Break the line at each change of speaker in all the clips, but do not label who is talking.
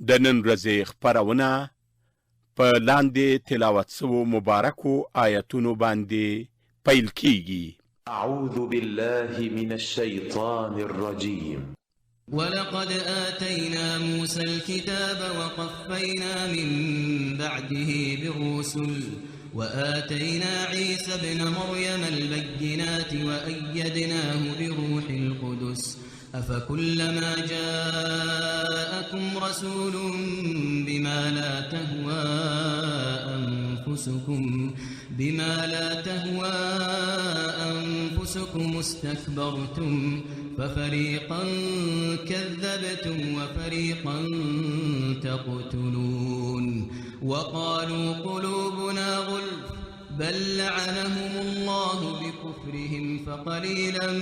د نن ورځې خپرونه په لاندې تلاوت شوو مبارکو آیتونو باندې پیل کیږي.
اعوذ بالله من الشیطان الرجیم.
ولقد آتينا موسى الكتاب وقفينا من بعده بالرسل وآتينا عيسى ابن مريم البينات وأيدناه بروح القدس أفكلما جاءكم رسول بما لا تهوى أنفسكم استكبرتم ففريقا كذبتم وفريقا تقتلون وقالوا قلوبنا غلف بل لعنهم الله بكفرهم فقليلا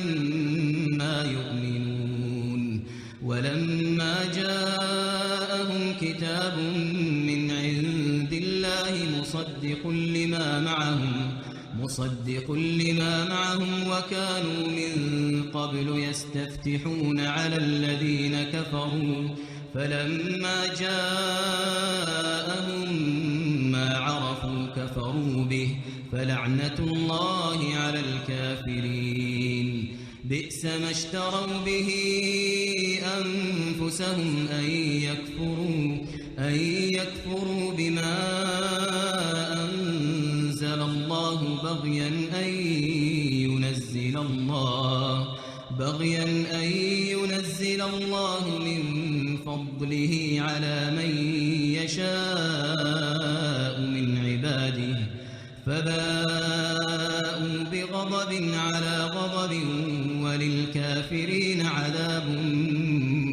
ما يؤمنون ولما جاءهم كتاب من عند الله مصدق لما معهم وكانوا من قبل يستفتحون على الذين كفروا فلما جاءهم ما عرفوا كفروا به فلعنة الله على الكافرين بئس ما اشتروا به أنفسهم أن يكفروا بما أنزل الله بغيا أن ينزل الله من فضله على من يشاء من عباده فباءوا بغضب على غضب وللكافرين عذاب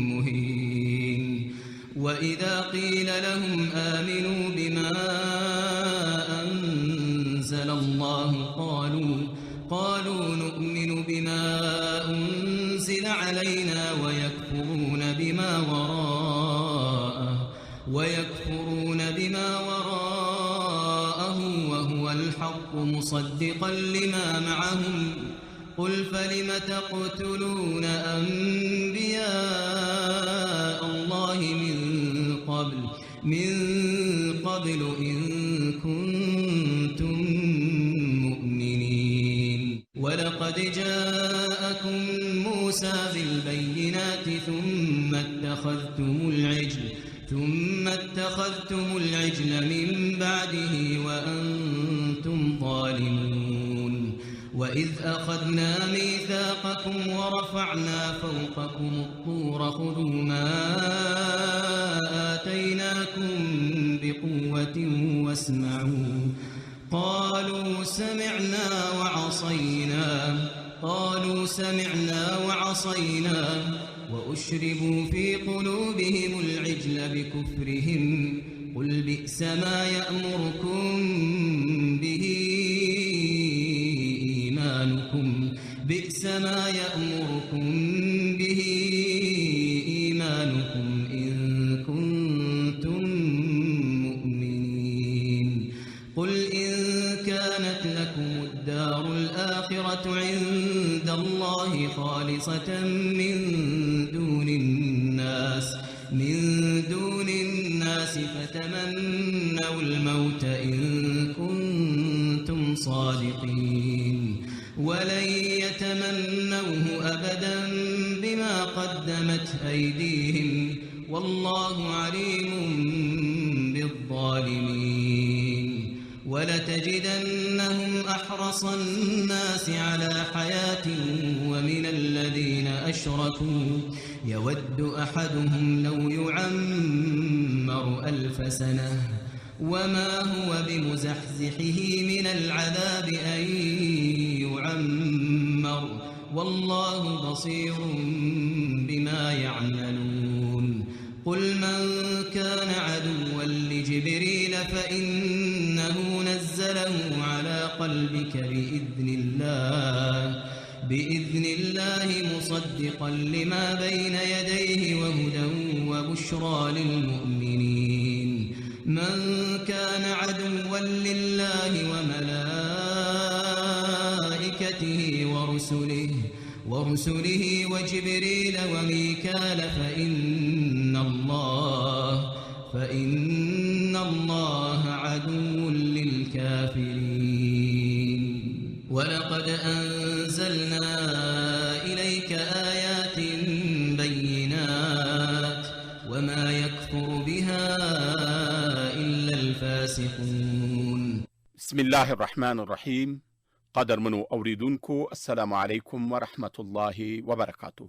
مهين وإذا قيل لهم آمنوا بما أنزل الله قالوا نؤمن بما أنزل علينا ويكفرون بما وراءه وهو الحق مصدقا لما معهم قل فلم تقتلون أنبياء الله من قبل إن كنتم مؤمنين ولقد جاءكم موسى بالبينات ثم اتخذتم العجل من بعده وأنتم ظالمون وإذ أخذنا ميثاقكم ورفعنا فوقكم الطور خذوا ما آتيناكم بقوة واسمعوا قالوا سمعنا وعصينا وأشربوا في قلوبهم العجل بكفرهم قل بئس ما يأمركم به إيمانكم إن كنتم مؤمنين قل إن كانت لكم الدار الآخرة عند الله خالصة من دون الناس فتمنوا الموت إن كنتم صادقين ولن يتمنوه أبدا بما قدمت أيديهم والله عليم بالظالمين ولتجدنهم أحرص الناس على حياة ومن الذين أشركوا يود أحدهم لو يعمر 1000 سنة وما هو بمزحزحه من العذاب أن يعمر والله بصير بما يعملون قل من كان عدوا لجبريل فإنه نزله على قلبك بإذن الله مصدقا لما بين يديه وهدى وبشرى للمؤمنين من كان عدوا لله وملائكته ورسله وجبريل وميكال فإن الله فإن الله عدو للكافرين ولقد أنزلنا إليك آيات بينات وما يكفر بها إلا الفاسقون.
بسم الله الرحمن الرحیم. قدرمنو اوریدونکو السلام علیکم ورحمت الله وبرکاتو.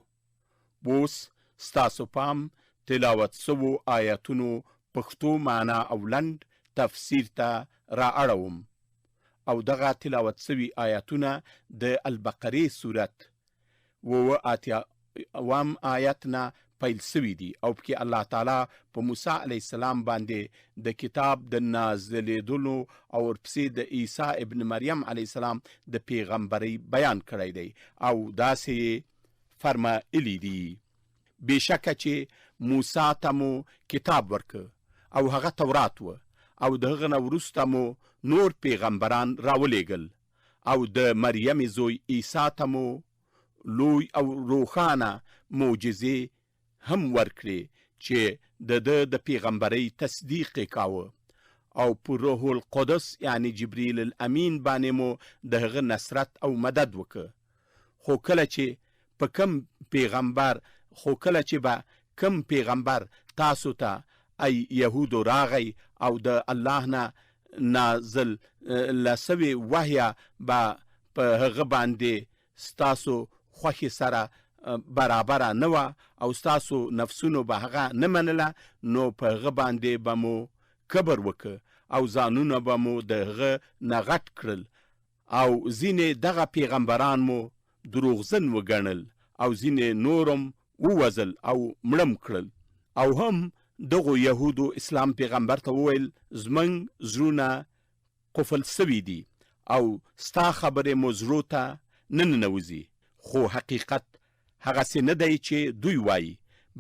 اوس ستاسو پام تلاوت سوو آیاتونو پښتو معنا او لنډ تفسیر ته را اړوم او دغه تلاوت سوي آیاتونه د البقرې سورت 88 آیت نه پیل سوي دي او پکې الله تعالی په موسی علیه السلام باندې د کتاب د نازلېدلو او ورپسې د عیسی ابن مریم علیه السلام د پیغمبرۍ بیان کړی دی او داسې فرمایلي دي بېشکه چې موسی ته مو کتاب ورکه او هغه تورات و او د هغه نه وروسته مو نور پیغمبران راولېږل او د مریم زوی عیسی ته مو لوی او روښانه معجزې هم ورکړي چې د پیغمبرۍ تصدیق یې کاوه او په روح القدس یعنی جبریل الامین باندې مو د هغه نصرت او مدد وکړه. خو کله چې به کم پیغمبر تاسو ته ای یهودو راغی او د الله نه نازل لسوي وحیه به په هغه باندې ستاسو خوښې سره برابره نه وه او ستاسو نفسونو به هغه نه منله، نو په هغه باندې به مو کبر وکړه او ځانونه به مو د هغه نه غټ کړل او ځینې دغه پیغمبران مو دروغزن وګڼل او ځینې نورم ووزل او مړم کړل. او هم دغو یهودو اسلام پیغمبر ته وویل زمونږ زړونه قفل سوي دي او ستا خبرې مو زړو ته نه ننوځي، خو حقیقت هغسې نه دی چې دوی وایي،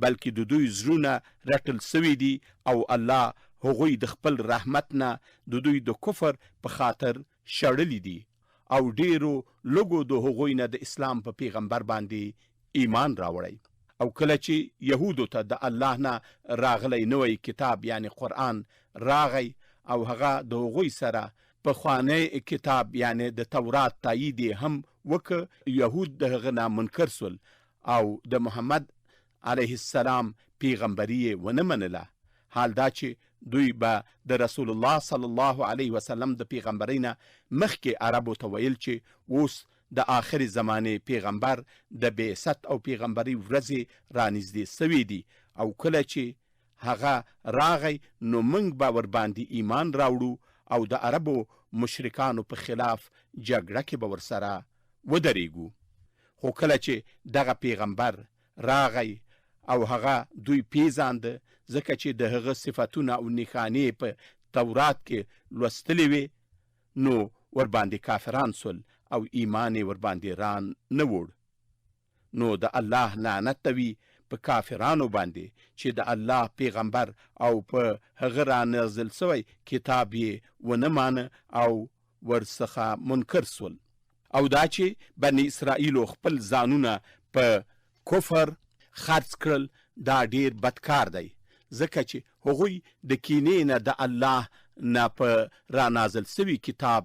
بلکې د دوی زړونه رټل سوي دي او الله هغوی د خپل رحمت نه د دوی د کفر په خاطر شړلی دي او ډیرو لږو د هغوی نه د اسلام په پیغمبر باندې ایمان راوړی. او کله چې یهودو ته د الله نه راغلی نوی کتاب یعنی قرآن راغی او هغه د هغوی سره پخوانی کتاب یعنی د تورات تایید هم وکړه، یهود د هغه نه منکر سول او د محمد علیه السلام پیغمبري ونه منله. حال دا چې دوی به د رسول الله صلی الله علیه وسلم د پیغمبرۍ نه مخکې عربو ته ویل چې اوس د آخر زمانه پیغمبر د بعثت او پیغمبري ورځې رانږدې سوي دي او کله چې هغه راغی نو موږ به ورباندې ایمان راوړو او د عربو مشرکانو په خلاف جګړه کې به ورسره ودرېږو. خو کله چې دغه پیغمبر راغی او هغه دوی پیژانده ځکه چې د هغه صفتونه او نښانې په تورات کې لوستلې وې، نو ورباندې کافران سول او ایمان ورباندې ران نه وړ. نو د الله لعنت وي په کافرانو باندې چې د الله پیغمبر او په هغه را نازل سوی کتاب یې ونه مانه او ورڅخه منکر سول. او دا چې بني اسرائیلو خپل ځانونه په کفر خرڅ کړل دا ډیر بدکار دی، ځکه چې هغوی د کینې نه د الله نه په را نازل سوي کتاب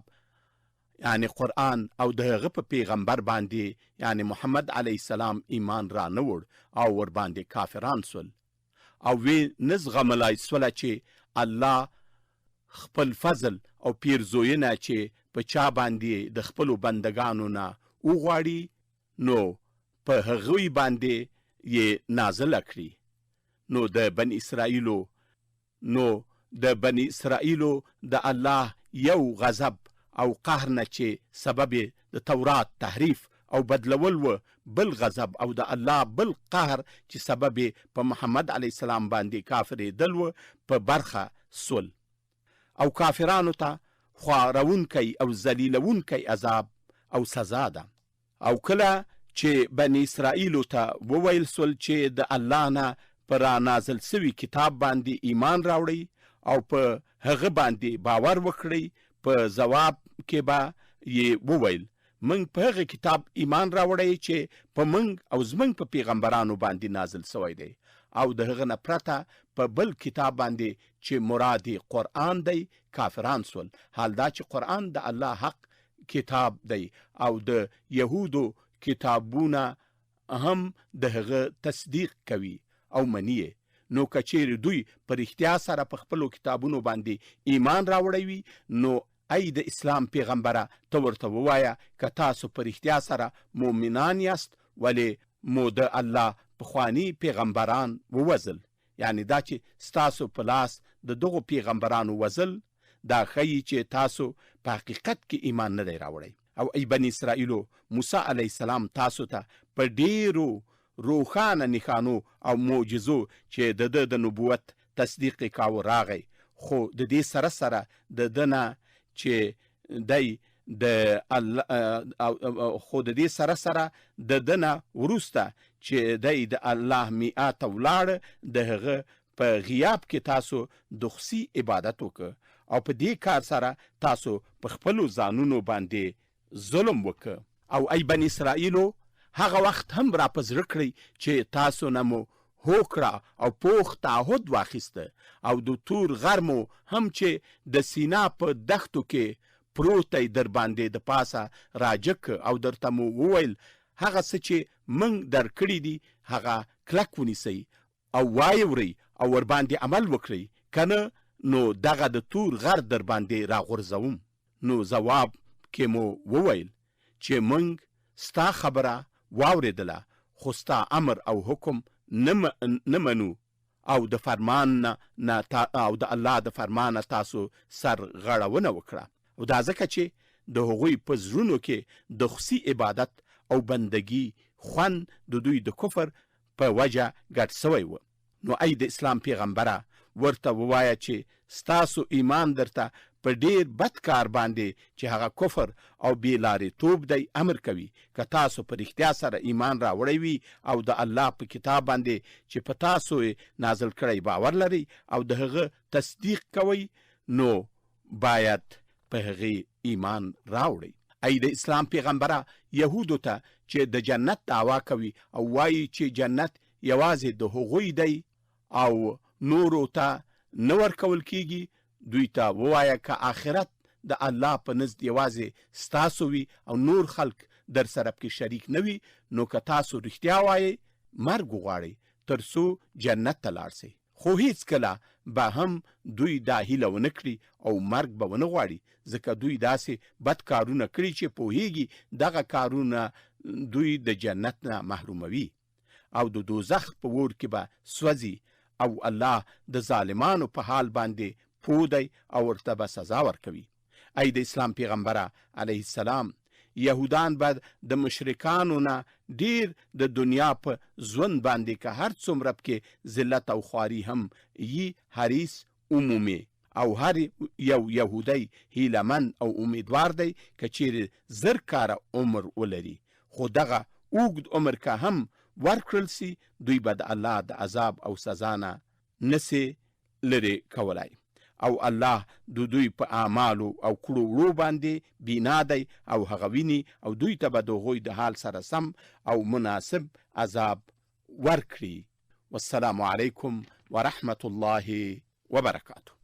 یعنی قرآن او د هغه په پیغمبر باندې یعنی محمد علیه السلام ایمان را نه وړ او ورباندې کافران سول او وی نه زغملی سوله چې الله خپل فضل او پیرزوینه چې په چا باندې د خپلو بندگانو نه وغواړي نو په هغوی باندې یې نازله کړي. نو د بني اسرائیلو د الله یو غضب او قهر نه چې سبب د تورات تحریف او بدلول و، بل غضب او د الله بل قهر چې سبب په محمد علیه السلام باندې کافرېدل و په برخه سول او کافرانو ته خوارونکی او ذلیلونکی عذاب او سزا ده. او کله چې بني اسرائیلو ته وویل سول چې د الله نه په را نازل سوي کتاب باندې ایمان راوړئ او په هغه باندې باور وکړئ، په ځواب کې به یې وویل موږ په هغه کتاب ایمان راوړی چې په موږ او زموږ په پیغمبرانو باندې نازل سوی دی او د هغه نه پرته په بل کتاب باندې چې مراد قرآن دی کافران سول. حال دا چې قرآن د الله حق کتاب دی او د یهودو کتابونه هم د هغه تصدیق کوي او منی. نو کچیر دوی پر اختیار سره په خپلو کتابونو باندې ایمان راوړی وي نو ای د اسلام پیغمبره ته ورته ووایه که تاسو پر اختیار سره مؤمنان یاست ولې مو د الله پخواني پیغمبران ووژل. یعنی دا چې ستاسو په لاس د دغو پیغمبرانو وژل دا ښیي چې تاسو په حقیقت کې ایمان نه دی راوړی. او ای بني اسرائیلو موسی علیه السلام تاسو ته په ډیرو روښانه نښانو او معجزو چې د نبوت تصدیق کاوه راغی، خو د دې سره سره د دنه چې دی د دنه وروسته چې دی د الله میعاد ته ولاړ د هغه په غیاب کې تاسو د خصي عبادت وکړ او په دې کار سره تاسو په خپلو ځانونو باندې ظلم وکړ. او ای بني اسرائیلو هغه وخت هم را په زړه کړئ چې تاسو نه مو هوکړه او پوخ تعهد واخیسته او د تور غر مو هم چې د سینا په دښتو کې پروتی در باندې د پاسه راجک او درته مو وویل هغه څه چې موږ درکړي دي هغه کلک ونیسئ او وایورئ او ورباندې عمل وکړئ، کنه نو دغه د تور غر در باندې راغورځوم. نو ځواب کې مو وویل چې موږ ستا خبره واورېدله خو ستا امر او حکم نه منو او د فرمان نه او د الله د فرمانه تاسو سر غړونه وکړه. او دا ځکه چې د هغوی په زړونو کې د خصي عبادت او بندگی خوند د دوی د کفر په وجه ګډ سوی و. نو ای د اسلام پیغمبره ورته ووایه چې ستاسو ایمان درته په ډیر بد کار باندې چې هغه کفر او بې لارې توب دی امر کوي. که تاسو په رښتیا سره ایمان راوړی وي او د الله په کتاب باندې چې په تاسو نازل کړی باور لري او د هغه تصدیق کوي نو باید په هغې ایمان راوړئ. ای د اسلام پیغمبره یهودو ته چې د جنت دعوا کوي او وایي چې جنت یوازې د هغوی دی او نورو ته نه ورکول کیږي، دوی ته ووایه که آخرت د الله په نزد یوازې ستاسو وي او نور خلق در سره پکې شریک نه وي نو که تاسو رښتیا وایئ مرګ وغواړئ تر څو جنت ته لاړ شئ. خو هیڅ کله به هم دوی دا هیله ونه کړي او مرګ به ونه غواړي ځکه دوی داسې بد کارونه کړي چې پوهیږي دغه کارونه دوی د جنت نه محروموي او د دوزخ په اور کې به سوځي او الله د ظالمانو په حال باندې پوه دی او ورته به سزا ورکوي. ای د اسلام پیغمبره علیه السلام یهودان به د مشرکانو نه ډیر د دنیا په ژوند باندې که هر څومره پکې ذلت او خواري هم یي حریص عمومي او هر یو یهودی هیلمن او امیدوار دی که چیرې زر کاله عمر ولري، خو دغه اوږد عمر که هم ورکړل سي دوی به د الله د عذاب او سزا نه نسي لرې کولای. او الله د دوی په اعمالو او کړو وړو باندې بینا دی او هغه ویني او دوی ته به د هغوی د حال سره سم او مناسب عذاب ورکړي. والسلام علیکم ورحمة الله وبرکاته.